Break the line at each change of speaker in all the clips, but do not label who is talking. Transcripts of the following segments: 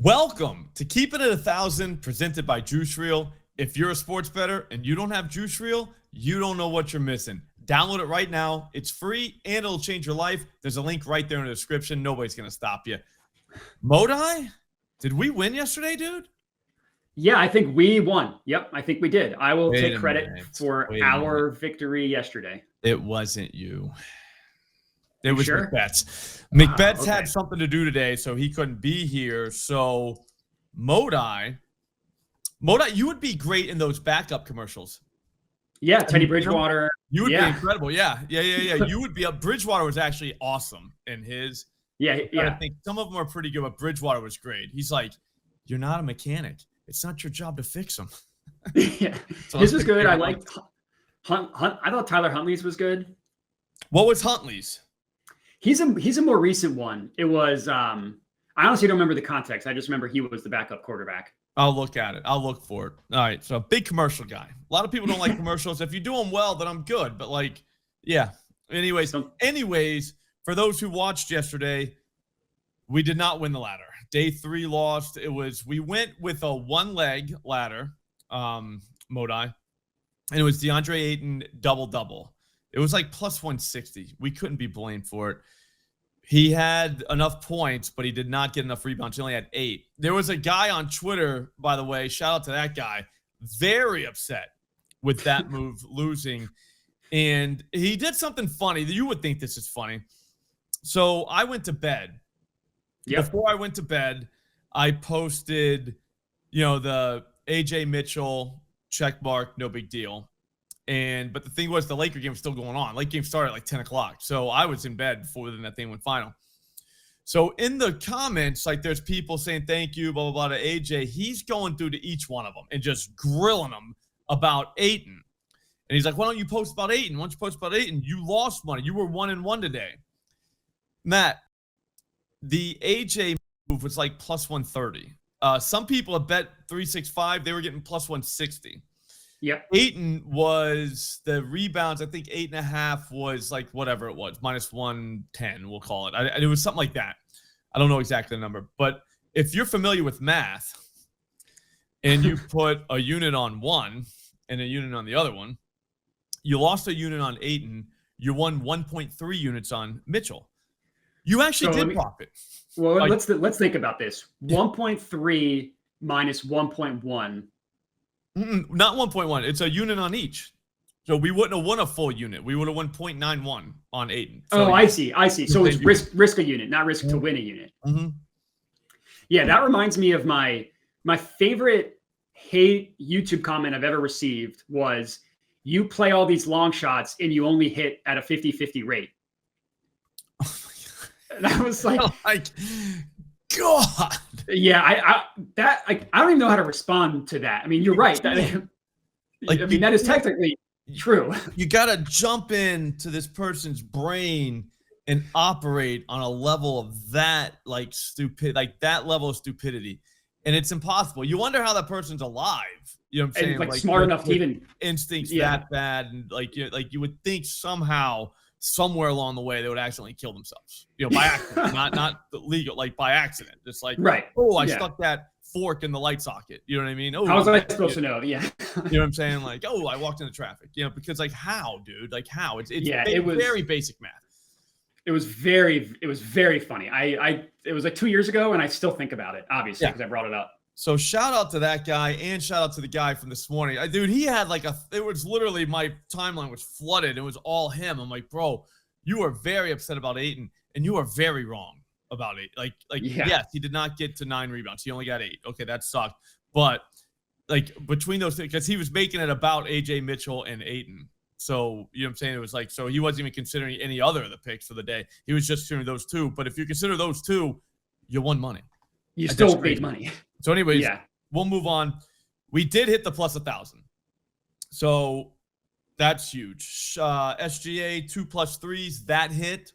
Welcome to Keep It at 1,000, presented by Juice Reel. If you're a sports bettor and you don't have Juice Reel, you don't know what you're missing. Download it right now. It's free and it'll change your life. There's a link right there in the description. Nobody's going to stop you. Modi, did we win yesterday, dude?
Yeah, I think we won. Yep, I think we did. I will take credit for our victory yesterday.
It wasn't you. It was sure? McBetts. McBetts had something to do today, so he couldn't be here. So, Modi, you would be great in those backup commercials.
Yeah, Teddy Bridgewater.
You would be incredible. Yeah. You would be. Bridgewater was actually awesome in his.
Yeah.
I think some of them are pretty good, but Bridgewater was great. He's like, you're not a mechanic. It's not your job to fix them.
Yeah, so his was good. I liked Hunt. I thought Tyler Huntley's was good.
What was Huntley's?
He's a more recent one. It was I honestly don't remember the context. I just remember he was the backup quarterback.
I'll look at it. I'll look for it. All right. So big commercial guy. A lot of people don't like commercials. If you do them well, then I'm good. But yeah. Anyways, for those who watched yesterday, we did not win the ladder. Day 3 lost. We went with a one-leg ladder, Modi, and it was DeAndre Ayton double-double. It was like plus 160. We couldn't be blamed for it. He had enough points, but he did not get enough rebounds. He only had 8. There was a guy on Twitter, by the way, shout out to that guy, very upset with that move losing. And he did something funny. You would think this is funny. So I went to bed. Yep. Before I went to bed, I posted, the AJ Mitchell check mark, no big deal. But the thing was, the Laker game was still going on. Lake game started at like 10 o'clock. So I was in bed before that thing went final. So in the comments, there's people saying thank you, blah, blah, blah, to AJ. He's going through to each one of them and just grilling them about Ayton. And he's like, why don't you post about Ayton? Why don't you post about Ayton? You lost money. You were 1-1 today. Matt, the AJ move was like plus 130. Some people have bet 365. They were getting plus 160.
Yep.
Ayton was the rebounds. I think 8.5 was like whatever it was, minus 110, we'll call it. It was something like that. I don't know exactly the number. But if you're familiar with math and you put a unit on one and a unit on the other one, you lost a unit on Ayton. You won 1.3 units on Mitchell. You actually did profit.
Well, let's think about this. 1.3 minus 1.1.
Not 1.1. It's a unit on each. So we wouldn't have won a full unit. We would have won 0.91 on Ayton. So
I see. So it's risk a unit, not risk to win a unit.
Mm-hmm.
Yeah, that reminds me of my favorite hate YouTube comment I've ever received was, you play all these long shots and you only hit at a 50-50 rate. And I was like, God. Yeah, I don't even know how to respond to that. I mean, you're right. That is technically true.
You got to jump into this person's brain and operate on a level of that that level of stupidity. And it's impossible. You wonder how that person's alive. You know what I'm saying?
Smart enough to even
instincts that bad, and you would think somehow, somewhere along the way, they would accidentally kill themselves. By accident, not legal, by accident. Just
right.
I stuck that fork in the light socket. You know what I mean?
How was I supposed to know? Yeah.
You know what I'm saying? I walked into traffic. Because how, dude? How? It's
it was
very basic math.
It was very funny. It was 2 years ago, and I still think about it, obviously, because I brought it up.
So shout out to that guy, and shout out to the guy from this morning. Dude, he had it was literally, my timeline was flooded. It was all him. I'm like, bro, you are very upset about Ayton, and you are very wrong about it. Yes, he did not get to 9 rebounds. He only got 8. Okay, that sucked. But between those two, because he was making it about AJ Mitchell and Ayton. So, you know what I'm saying? It was so he wasn't even considering any other of the picks for the day. He was just considering those two. But if you consider those two, you won money.
You still made money.
So anyways, we'll move on. We did hit the plus 1,000. So that's huge. SGA 2 plus 3s, that hit.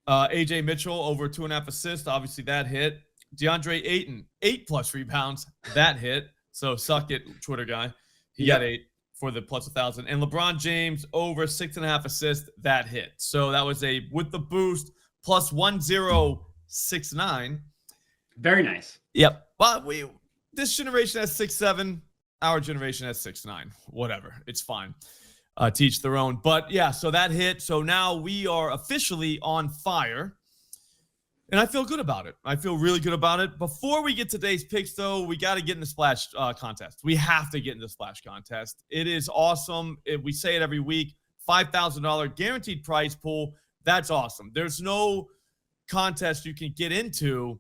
AJ Mitchell over 2.5 assists. Obviously that hit. DeAndre Ayton, 8 plus rebounds. That hit. So suck it, Twitter guy. He got 8 for the plus 1,000. And LeBron James over 6.5 assists. That hit. So that was with the boost plus 1069.
Very nice.
Yep. Well, this generation has 6'7", our generation has 6'9". Whatever, it's fine. Teach their own. But yeah, so that hit. So now we are officially on fire. And I feel good about it. I feel really good about it. Before we get to today's picks, though, we got to get in the splash contest. We have to get in the splash contest. It is awesome. We say it every week. $5,000 guaranteed prize pool. That's awesome. There's no contest you can get into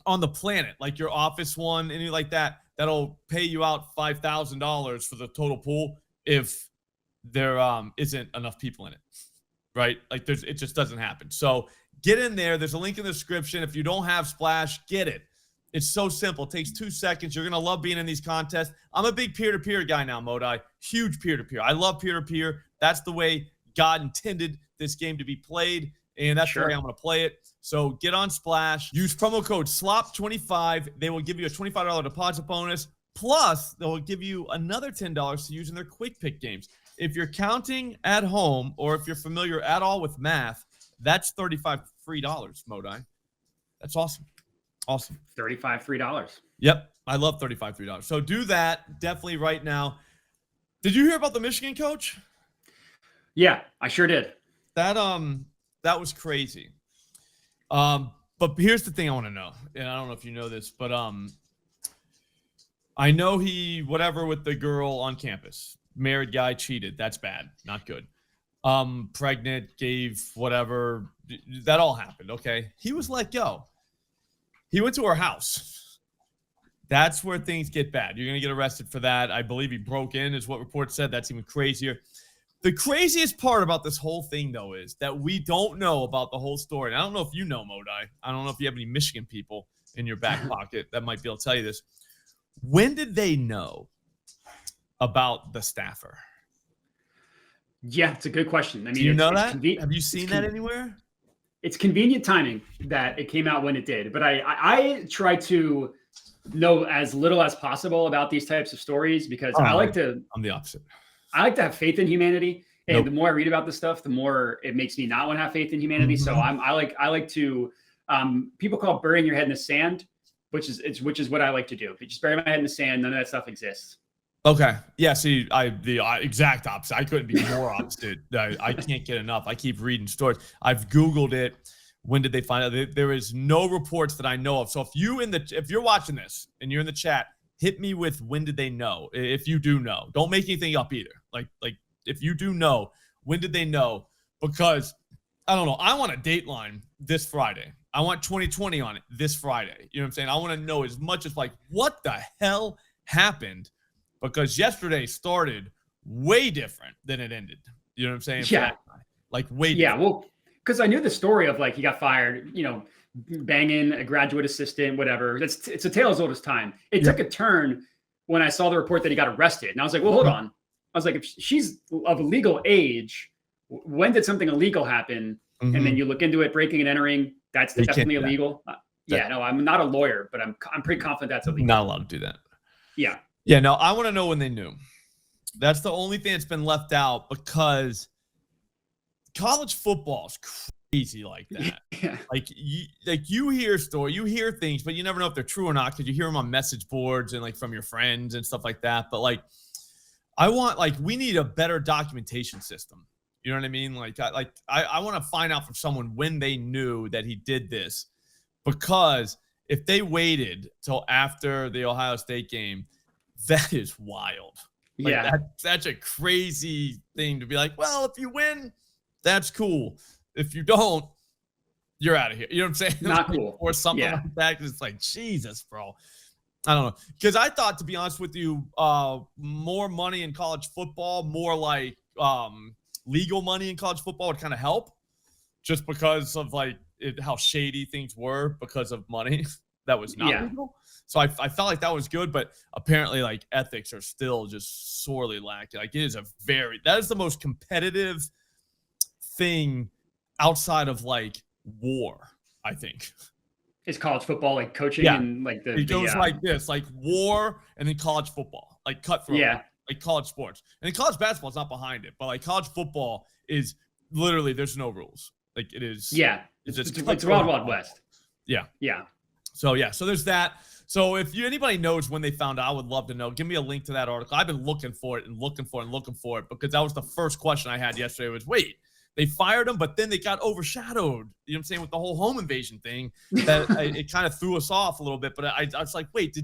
on the planet, like your office one, anything like that, that'll pay you out $5,000 for the total pool if there isn't enough people in it, right? Like it just doesn't happen. So get in there. There's a link in the description. If you don't have Splash, get it. It's so simple. It takes 2 seconds. You're going to love being in these contests. I'm a big peer-to-peer guy now, Modi. Huge peer-to-peer. I love peer-to-peer. That's the way God intended this game to be played, and that's the way I'm going to play it. So get on Splash. Use promo code SLOP25. They will give you a $25 deposit bonus. Plus, they'll give you another $10 to use in their quick pick games. If you're counting at home or if you're familiar at all with math, that's $35 free, Modi. That's awesome. Awesome.
$35 free.
Yep. I love $35 free. So do that definitely right now. Did you hear about the Michigan coach?
Yeah, I sure did.
That was crazy. But here's the thing I want to know. And I don't know if you know this, but I know he whatever with the girl on campus. Married guy cheated. That's bad. Not good. Pregnant, gave whatever. That all happened, okay? He was let go. He went to her house. That's where things get bad. You're going to get arrested for that. I believe he broke in, is what reports said. That's even crazier. The craziest part about this whole thing, though, is that we don't know about the whole story. And I don't know if you know, Modi. I don't know if you have any Michigan people in your back pocket that might be able to tell you this. When did they know about the staffer?
Yeah, it's a good question. I mean,
do you know that? Have you seen that anywhere?
It's convenient timing that it came out when it did. But I try to know as little as possible about these types of stories because I like to.
I'm the opposite.
I like to have faith in humanity, and the more I read about this stuff, the more it makes me not want to have faith in humanity. So I like to. People call it burying your head in the sand, which is what I like to do. If you just bury my head in the sand, none of that stuff exists.
Okay. Yeah. See, the exact opposite. I couldn't be more opposite. I can't get enough. I keep reading stories. I've Googled it. When did they find out? There is no reports that I know of. So if you're watching this and you're in the chat, hit me with when did they know? If you do know, don't make anything up either. Like if you do know, when did they know? Because I don't know. I want a Dateline this Friday. I want 2020 on it this Friday. You know what I'm saying? I want to know as much as like what the hell happened. Because yesterday started way different than it ended. You know what I'm saying?
Yeah.
Like way different.
Yeah, well, because I knew the story of like he got fired, banging a graduate assistant, whatever. It's a tale as old as time. It took a turn when I saw the report that he got arrested. And I was like, well, hold on. I was like, if she's of legal age, when did something illegal happen? And then you look into it, breaking and entering, that's definitely illegal. Yeah, no, I'm not a lawyer, but I'm pretty confident that's illegal.
Not allowed to do that.
Yeah.
Yeah, no, I want to know when they knew. That's the only thing that's been left out because college football is crazy like that.
Yeah.
Like you hear stories, you hear things, but you never know if they're true or not because you hear them on message boards and like from your friends and stuff like that. But like, we need a better documentation system. You know what I mean? I want to find out from someone when they knew that he did this, because if they waited till after the Ohio State game, that is wild. That's a crazy thing to be like, well, if you win, that's cool. If you don't, you're out of here. You know what I'm saying?
Not cool.
Or something like that. It's like, Jesus, bro. I don't know. Because I thought, to be honest with you, more money in college football, more like legal money in college football would kind of help, just because of how shady things were because of money that was not legal. So I felt like that was good, but apparently ethics are still just sorely lacking. That is the most competitive thing outside of war, I think.
Is college football coaching and
it goes like this, war and then college football, cutthroat, college sports. And then college basketball is not behind it, but college football is literally, there's no rules. It is.
Yeah.
It's
Wild Wild West.
Yeah.
Yeah.
So yeah, so there's that. So if anybody knows when they found out, I would love to know. Give me a link to that article. I've been looking for it and looking for it because that was the first question I had yesterday was, wait, they fired him, but then they got overshadowed, you know what I'm saying, with the whole home invasion thing. That it kind of threw us off a little bit. But I was like, wait,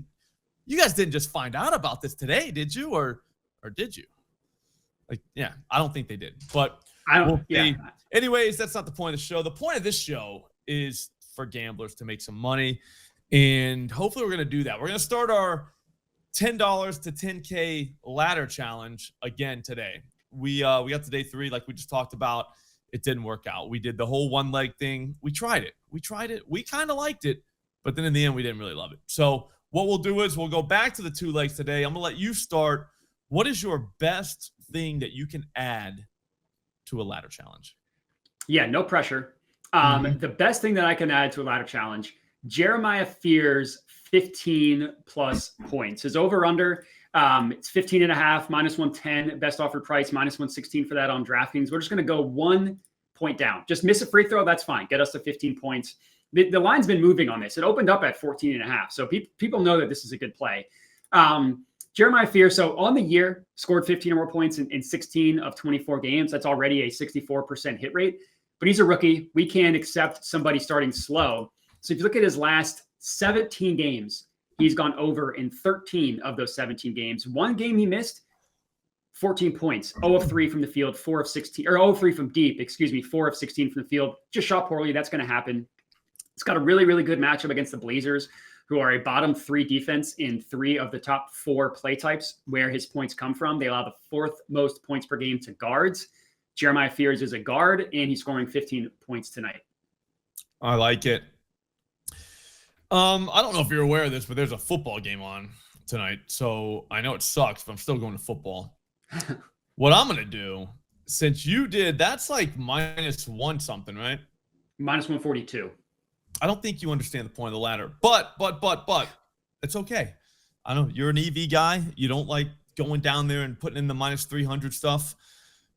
you guys didn't just find out about this today, did you? Or did you? Like, yeah, I don't think they did. But anyways, that's not the point of the show. The point of this show is for gamblers to make some money. And hopefully we're going to do that. We're going to start our $10 to 10K ladder challenge again today. We got to day 3 like we just talked about. It didn't work out. We did the whole one leg thing. We tried it. We kind of liked it, but then in the end we didn't really love it. So what we'll do is we'll go back to the 2 legs today. I'm going to let you start. What is your best thing that you can add to a ladder challenge?
Yeah, no pressure. The best thing that I can add to a ladder challenge, Jeremiah Fears 15 plus points. His over-under, it's 15.5, minus 110, best offered price, minus 116 for that on DraftKings. We're just going to go 1 point down. Just miss a free throw, that's fine. Get us to 15 points. The line's been moving on this. It opened up at 14.5, so people know that this is a good play. Jeremiah Fears, so on the year, scored 15 or more points in 16 of 24 games. That's already a 64% hit rate. But he's a rookie. We can't accept somebody starting slow. So if you look at his last 17 games, he's gone over in 13 of those 17 games. One game he missed, 14 points, 0 of 3 from the field, 4 of 16, or 0 of 3 from deep, 4 of 16 from the field. Just shot poorly. That's going to happen. It's got a really, really good matchup against the Blazers, who are a bottom 3 defense in 3 of the top 4 play types where his points come from. They allow the 4th most points per game to guards. Jeremiah Fears is a guard, and he's scoring 15 points tonight.
I like it. I don't know if you're aware of this, but there's a football game on tonight. So I know it sucks, but I'm still going to football. What I'm going to do, since you did, that's like minus 1 something, right?
Minus 142.
I don't think you understand the point of the ladder. But it's okay. I know you're an EV guy. You don't like going down there and putting in the minus 300 stuff,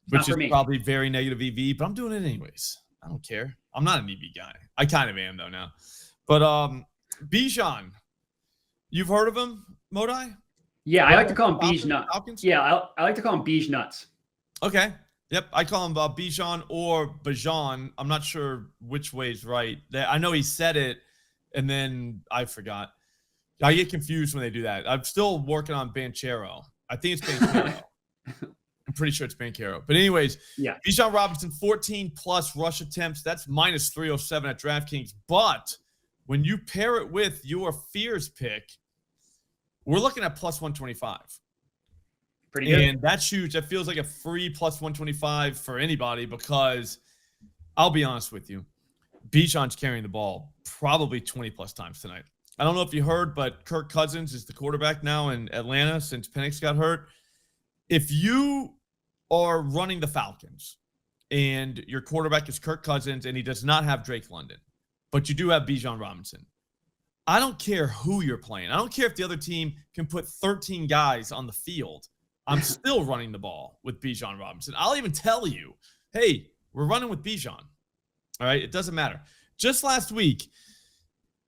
which is probably very negative EV, but I'm doing it anyways. I don't care. I'm not an EV guy. I kind of am though now. But Bijan, you've heard of him, Modi?
Yeah, I like to call him Bij Nuts. Yeah, I like to call him Bij Nuts.
Okay. Yep, I call him Bijan or Bajan. I'm not sure which way is right. I know he said it, and then I forgot. I get confused when they do that. I'm still working on Banchero. I think it's Banchero. I'm pretty sure it's Banchero. But anyways, yeah. Bijan Robinson, 14-plus rush attempts. That's minus 307 at DraftKings. But when you pair it with your Fears pick, we're looking at plus 125.
Pretty good.
And that's huge. That feels like a free plus 125 for anybody because I'll be honest with you. Bijan's carrying the ball probably 20-plus times tonight. I don't know if you heard, but Kirk Cousins is the quarterback now in Atlanta since Penix got hurt. If you are running the Falcons and your quarterback is Kirk Cousins and he does not have Drake London, but you do have Bijan Robinson, I don't care who you're playing. I don't care if the other team can put 13 guys on the field. I'm still running the ball with Bijan Robinson. I'll even tell you, hey, we're running with Bijan. All right? It doesn't matter. Just last week,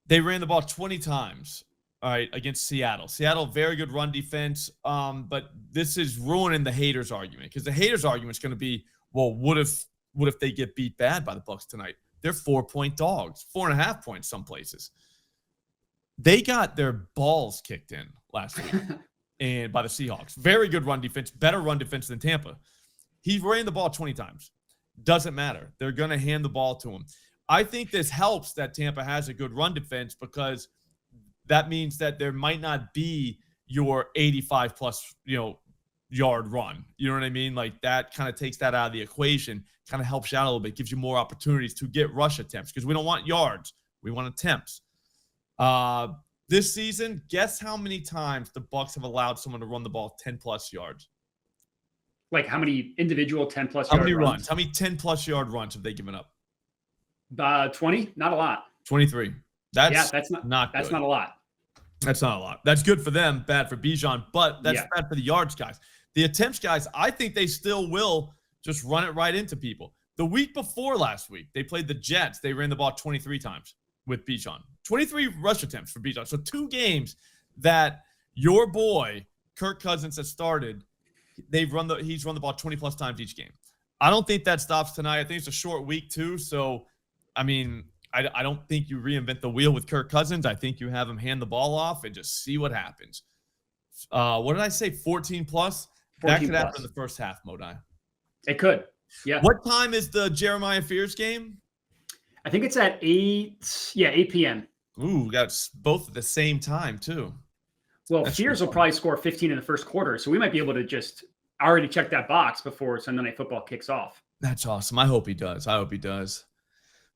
they ran the ball 20 times, all right, against Seattle. Seattle, very good run defense, but this is ruining the haters' argument because the haters' argument is going to be, well, what if they get beat bad by the Bucs tonight? They're 4-point dogs, 4.5 points some places. They got their balls kicked in last week and by the Seahawks. Very good run defense, better run defense than Tampa. He ran the ball 20 times. Doesn't matter. They're going to hand the ball to him. I think this helps that Tampa has a good run defense because that means that there might not be your 85-plus, yard run. You know what I mean? Like that kind of takes that out of the equation, kind of helps you out a little bit, gives you more opportunities to get rush attempts because we don't want yards. We want attempts. This season, guess how many times the Bucs have allowed someone to run the ball 10-plus yards?
Like how many individual 10-plus
yard runs? How many 10-plus yard runs have they given up?
20, not a lot.
23. That's not
a lot.
That's not a lot. That's good for them, bad for Bijan, but that's bad for the yards guys. The attempts guys, I think they still will just run it right into people. The week before last week, they played the Jets. They ran the ball 23 times. with Bijan. 23 rush attempts for Bijan. So 2 games that your boy Kirk Cousins has started, he's run the ball 20 plus times each game. I don't think that stops tonight. I think it's a short week too. So, I mean, I don't think you reinvent the wheel with Kirk Cousins. I think you have him hand the ball off and just see what happens. What did I say? 14 plus?
14
that could
plus.
happen in the first half, Modi.
It could. Yeah.
What time is the Jeremiah Fears game?
I think it's at 8. Yeah, 8 p.m.
Ooh, got both at the same time too.
Well, Fears will probably score 15 in the first quarter, so we might be able to just already check that box before Sunday Night Football kicks off.
That's awesome. I hope he does.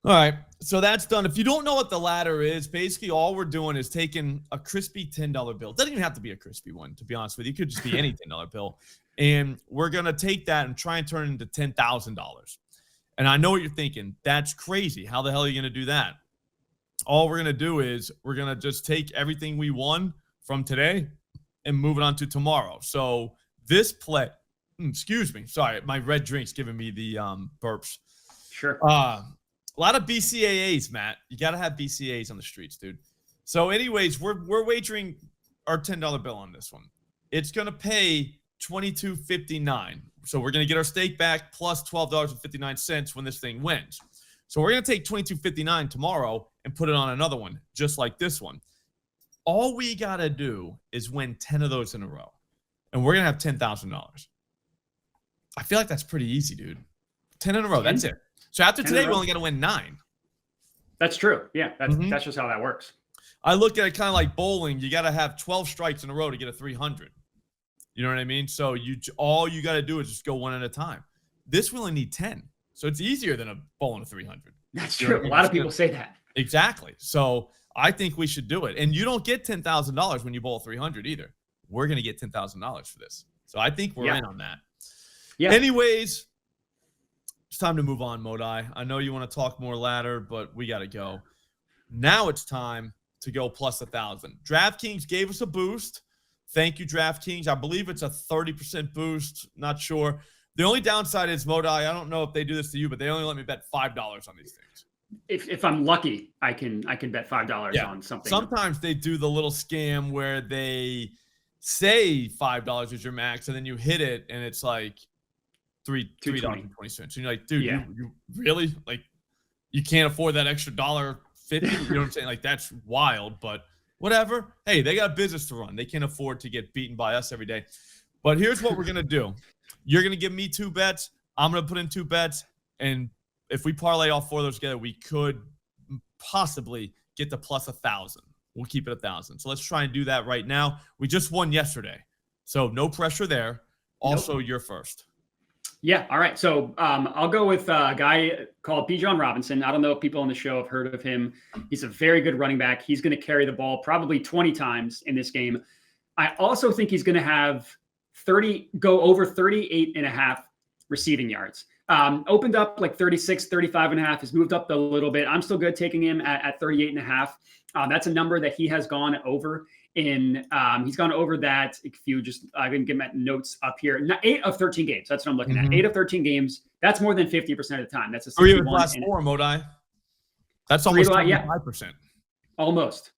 All right, so that's done. If you don't know what the ladder is, basically all we're doing is taking a crispy $10 bill. It doesn't even have to be a crispy one, to be honest with you. It could just be any $10 bill. And we're going to take that and try and turn it into $10,000. And I know what you're thinking. That's crazy. How the hell are you going to do that? All we're going to do is we're going to just take everything we won from today and move it on to tomorrow. So this play, excuse me. Sorry, my red drink's giving me the burps.
Sure.
A lot of BCAAs, Matt. You got to have BCAAs on the streets, dude. So anyways, we're wagering our $10 bill on this one. It's going to pay $22.59. So we're going to get our stake back plus $12.59 when this thing wins. So we're going to take $22.59 tomorrow and put it on another one, just like this one. All we got to do is win 10 of those in a row, and we're going to have $10,000. I feel like that's pretty easy, dude. 10 in a row. That's it. So after today, we only got to win 9.
That's true. Yeah, that's just how that works.
I look at it kind of like bowling. You got to have 12 strikes in a row to get a 300. You know what I mean? So all you got to do is just go one at a time. This we only need 10. So it's easier than a bowling a 300.
That's true. A lot of people say that.
Exactly. So I think we should do it. And you don't get $10,000 when you bowl 300 either. We're going to get $10,000 for this. So I think we're in on that. Yeah. Anyways, it's time to move on, Modi. I know you want to talk more ladder, but we got to go. Now it's time to go plus 1,000. DraftKings gave us a boost. Thank you, DraftKings. I believe it's a 30% boost. Not sure. The only downside is, Modi, I don't know if they do this to you, but they only let me bet $5 on these things.
If I'm lucky, I can bet $5 on something.
Sometimes they do the little scam where they say $5 is your max, and then you hit it, and it's like $3.20. And you're like, dude, you really, like, you can't afford that extra $1.50. You know what I'm saying? Like, that's wild, but whatever. Hey, they got a business to run. They can't afford to get beaten by us every day. But here's what we're gonna do. You're gonna give me 2 bets. I'm gonna put in 2 bets, and if we parlay all 4 of those together, we could possibly get to plus 1,000. We'll keep it 1,000. So let's try and do that right now. We just won yesterday, so no pressure there. Also, you're first.
Yeah. All right. So I'll go with a guy called Bijan Robinson. I don't know if people on the show have heard of him. He's a very good running back. He's going to carry the ball probably 20 times in this game. I also think he's going to have go over 38.5 receiving yards. Opened up like 36, 35.5, has moved up a little bit. I'm still good taking him at 38.5. That's a number that he has gone over he's gone over that. If you just, I can get my notes up here. 8 of 13 games. That's what I'm looking at. 8 of 13 games. That's more than 50% of the time. That's a
3 of the last 4, Modi. That's almost 25%.
Almost.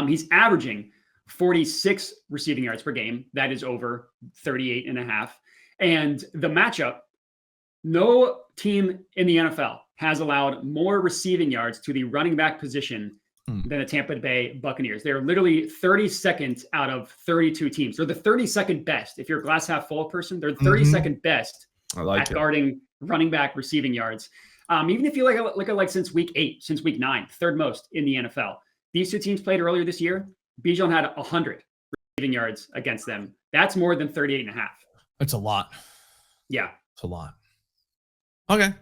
He's averaging 46 receiving yards per game. That is over 38.5. And the matchup, no team in the NFL has allowed more receiving yards to the running back position than the Tampa Bay Buccaneers. They're literally 32nd out of 32 teams. They're the 32nd best. If you're a glass half full person, they're the 32nd best at guarding running back receiving yards. Even if you look at like since week 8, since week 9, 3rd most in the NFL. These 2 teams played earlier this year. Bijan had 100 receiving yards against them. That's more than 38.5.
That's a lot.
Yeah.
It's a lot. Okay.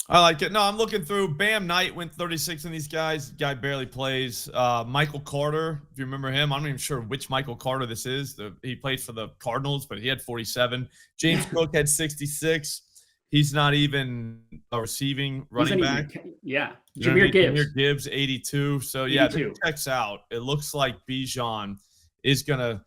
I like it. No, I'm looking through. Bam Knight went 36 in these guys. Guy barely plays. Michael Carter, if you remember him, I'm not even sure which Michael Carter this is. He plays for the Cardinals, but he had 47. James Cook had 66. He's not even a receiving running back.
Jahmyr
Gibbs, 82. So, 82. This checks out. It looks like Bijan is gonna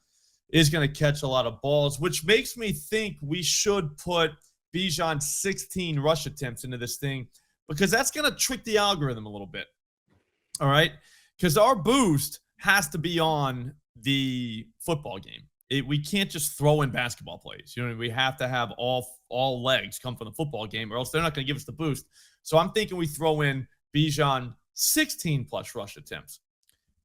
catch a lot of balls, which makes me think we should put Bijan's 16 rush attempts into this thing. because that's going to trick the algorithm a little bit. All right? Because our boost has to be on the football game. We can't just throw in basketball plays. You know, we have to have all legs come from the football game, or else they're not going to give us the boost. So I'm thinking we throw in Bijan 16+ rush attempts.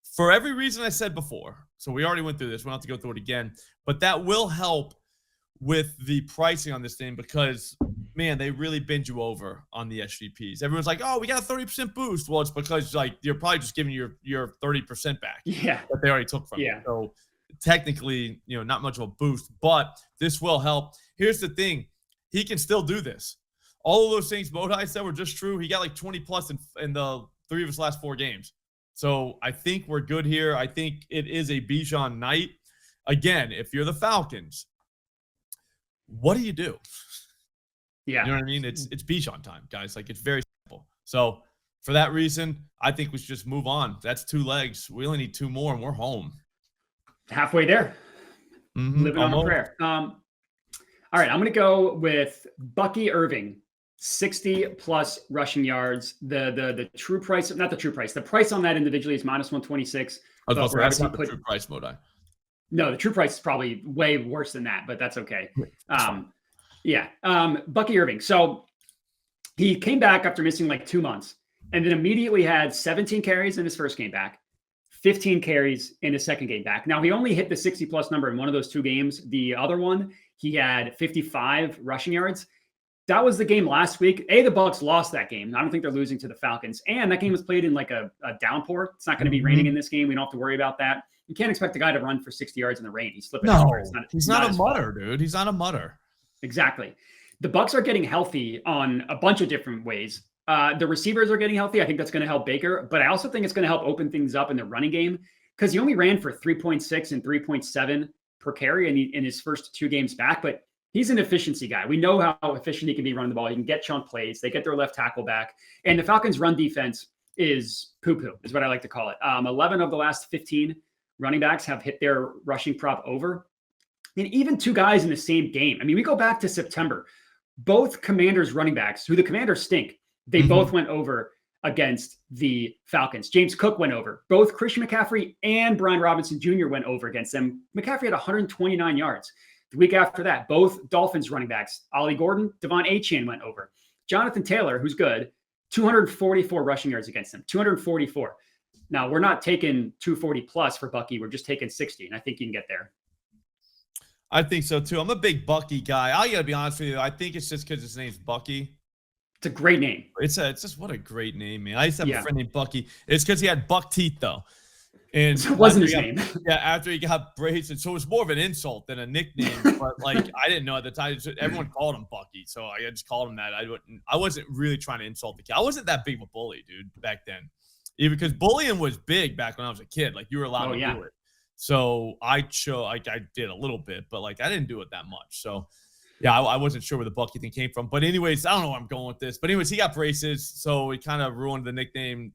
For every reason I said before, so we already went through this. We don't have to go through it again. But that will help with the pricing on this thing because, man, they really bend you over on the SGPs. Everyone's like, oh, we got a 30% boost. Well, it's because, like, you're probably just giving your 30% back.
Yeah.
That they already took from you. So technically, you know, not much of a boost, but this will help. Here's the thing. He can still do this. All of those things Modai said were just true. He got like 20+ in the 3 of his last 4 games. So I think we're good here. I think it is a Bijan night. Again, if you're the Falcons, what do you do?
Yeah.
You know what I mean? It's Bijan time, guys. Like, it's very simple. So for that reason, I think we should just move on. That's 2 legs. We only need 2 more, and we're home.
Halfway there. Living on a prayer. All right, I'm going to go with Bucky Irving. 60+ rushing yards. The true price, not the true price. The price on that individually is -126.
I was about to say, that's not the true price, Modai.
No, the true price is probably way worse than that, but that's okay. Bucky Irving. So he came back after missing like 2 months and then immediately had 17 carries in his first game back, 15 carries in his second game back. Now, he only hit the 60+ number in one of those 2 games. The other one, he had 55 rushing yards. That was the game last week. The Bucs lost that game. I don't think they're losing to the Falcons. And that game was played in like a downpour. It's not going to be raining in this game. We don't have to worry about that. You can't expect a guy to run for 60 yards in the rain. He's slipping.
No, he's not a mutter, dude. He's not a mutter.
Exactly. The Bucs are getting healthy on a bunch of different ways. The receivers are getting healthy. I think that's going to help Baker, but I also think it's going to help open things up in the running game because he only ran for 3.6 and 3.7 per carry in his first 2 games back, but he's an efficiency guy. We know how efficient he can be running the ball. He can get chunk plays. They get their left tackle back. And the Falcons' run defense is poo-poo, is what I like to call it. 11 of the last 15 running backs have hit their rushing prop over. And even 2 guys in the same game. I mean, we go back to September. Both Commanders running backs, who the Commanders stink, they both went over against the Falcons. James Cook went over. Both Christian McCaffrey and Brian Robinson Jr. went over against them. McCaffrey had 129 yards. The week after that, both Dolphins running backs, Ollie Gordon, Devon Achane went over. Jonathan Taylor, who's good, 244 rushing yards against them, 244. Now, we're not taking 240+ for Bucky. We're just taking 60, and I think you can get there.
I think so, too. I'm a big Bucky guy. I got to be honest with you. I think it's just because his name's Bucky.
It's a great name.
It's just what a great name, man. I used to have a friend named Bucky. It's because he had buck teeth, though. And
it wasn't his name.
Yeah, after he got braces. So it was more of an insult than a nickname. But, like, I didn't know at the time. Everyone called him Bucky. So I just called him that. I wasn't really trying to insult the kid. I wasn't that big of a bully, dude, back then. Even because bullying was big back when I was a kid. Like, you were allowed to do it. So I did a little bit, but, like, I didn't do it that much. So, yeah, I wasn't sure where the Bucky thing came from. But anyways, I don't know where I'm going with this. But anyways, he got braces, so it kind of ruined the nickname.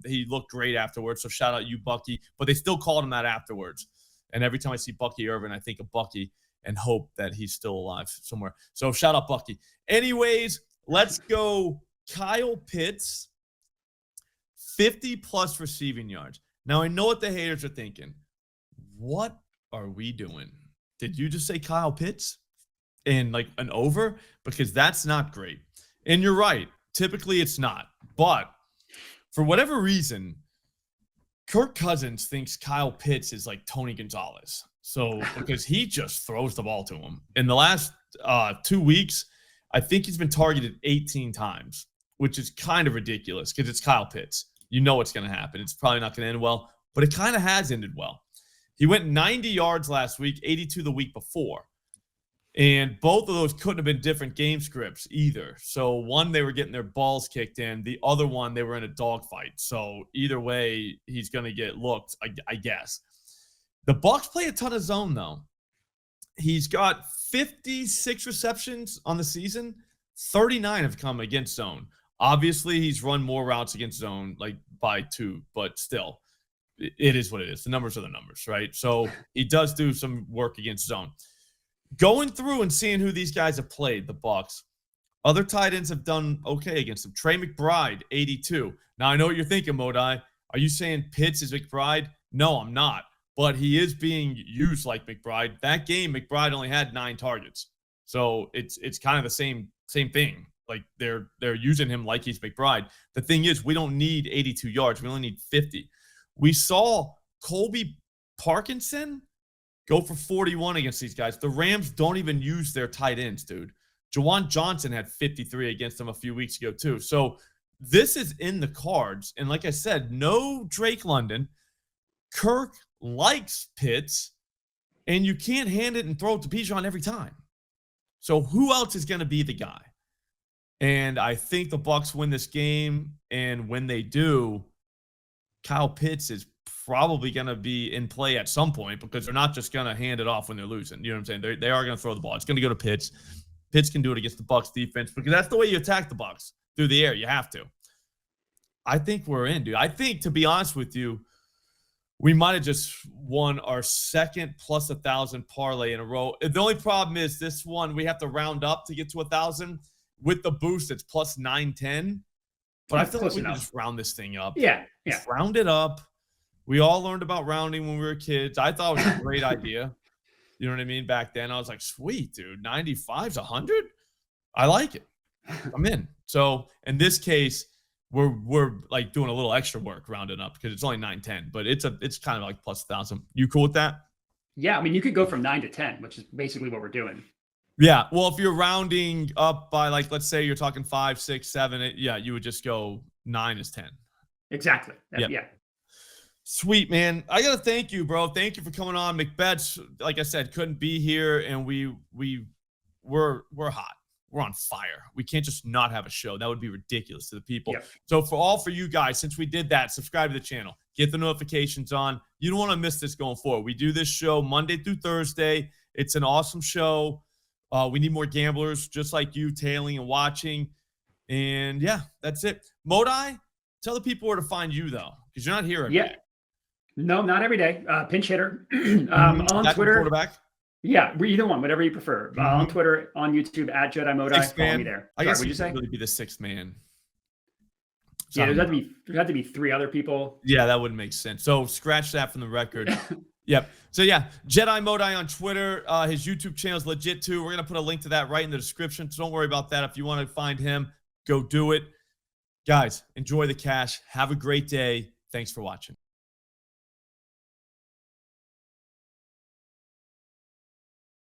He looked great afterwards, so shout out you, Bucky. But they still called him that afterwards. And every time I see Bucky Irvin, I think of Bucky and hope that he's still alive somewhere. So shout out Bucky. Anyways, let's go Kyle Pitts, 50+ receiving yards. Now, I know what the haters are thinking. What are we doing? Did you just say Kyle Pitts? And like an over? Because that's not great. And you're right. Typically it's not. But for whatever reason, Kirk Cousins thinks Kyle Pitts is like Tony Gonzalez. So because he just throws the ball to him. In the last 2 weeks, I think he's been targeted 18 times, which is kind of ridiculous because it's Kyle Pitts. You know what's going to happen. It's probably not going to end well, but it kind of has ended well. He went 90 yards last week, 82 the week before. And both of those couldn't have been different game scripts either. So one, they were getting their balls kicked in. The other one, they were in a dogfight. So either way, he's going to get looked, I guess. The Bucs play a ton of zone, though. He's got 56 receptions on the season. 39 have come against zone. Obviously, he's run more routes against zone, like by 2, but still, it is what it is. The numbers are the numbers, right? So he does do some work against zone. Going through and seeing who these guys have played, the Bucs, Other tight ends have done okay against him. Trey McBride, 82. Now, I know what you're thinking, Modi. Are you saying Pitts is McBride? No, I'm not. But he is being used like McBride. That game, McBride only had 9 targets. So it's kind of the same thing. Like they're using him like he's McBride. The thing is, we don't need 82 yards. We only need 50. We saw Colby Parkinson go for 41 against these guys. The Rams don't even use their tight ends, dude. Jawan Johnson had 53 against them a few weeks ago, too. So this is in the cards. And like I said, no Drake London. Kirk likes Pitts, and you can't hand it and throw it to Bijan every time. So who else is going to be the guy? And I think the Bucs win this game, and when they do, Kyle Pitts is probably going to be in play at some point because they're not just going to hand it off when they're losing. You know what I'm saying? They are going to throw the ball. It's going to go to Pitts. Pitts can do it against the Bucs defense because that's the way you attack the Bucs, through the air. You have to. I think we're in, dude. I think, to be honest with you, we might have just won our second plus 1,000 parlay in a row. The only problem is this one, we have to round up to get to 1,000. With the boost, it's plus 910. But I feel like we can just round this thing up.
Yeah.
Just round it up. We all learned about rounding when we were kids. I thought it was a great idea. You know what I mean? Back then, I was like, sweet, dude. 95's 100? I like it. I'm in. So in this case, we're like doing a little extra work rounding up because it's only 910, but it's kind of like plus 1,000. You cool with that?
Yeah, I mean, you could go from 9 to 10, which is basically what we're doing.
Yeah, well, if you're rounding up by, like, let's say you're talking 5, 6, 7, 8, yeah, you would just go 9 is 10.
Exactly.
Yep.
Yeah.
Sweet, man. I gotta thank you, bro. Thank you for coming on. McBets, like I said, couldn't be here, and we're hot. We're on fire. We can't just not have a show. That would be ridiculous to the people.
Yep.
So for you guys, since we did that, subscribe to the channel. Get the notifications on. You don't want to miss this going forward. We do this show Monday through Thursday. It's an awesome show. We need more gamblers just like you, tailing and watching. And, yeah, that's it. Modi, tell the people where to find you, though, because you're not here every day.
No, not every day. Pinch hitter. On Twitter.
Quarterback.
Yeah, either one, whatever you prefer. On Twitter, on YouTube, at Jedi Modi. Follow me there.
I guess
what'd
you
you say?
really be the 6th man.
Yeah, there's had to be 3 other people.
Yeah, that wouldn't make sense. So scratch that from the record. Yep. So yeah, Jedi Modi on Twitter. His YouTube channel is legit too. We're gonna put a link to that right in the description. So don't worry about that. If you want to find him, go do it. Guys, enjoy the cash. Have a great day. Thanks for watching.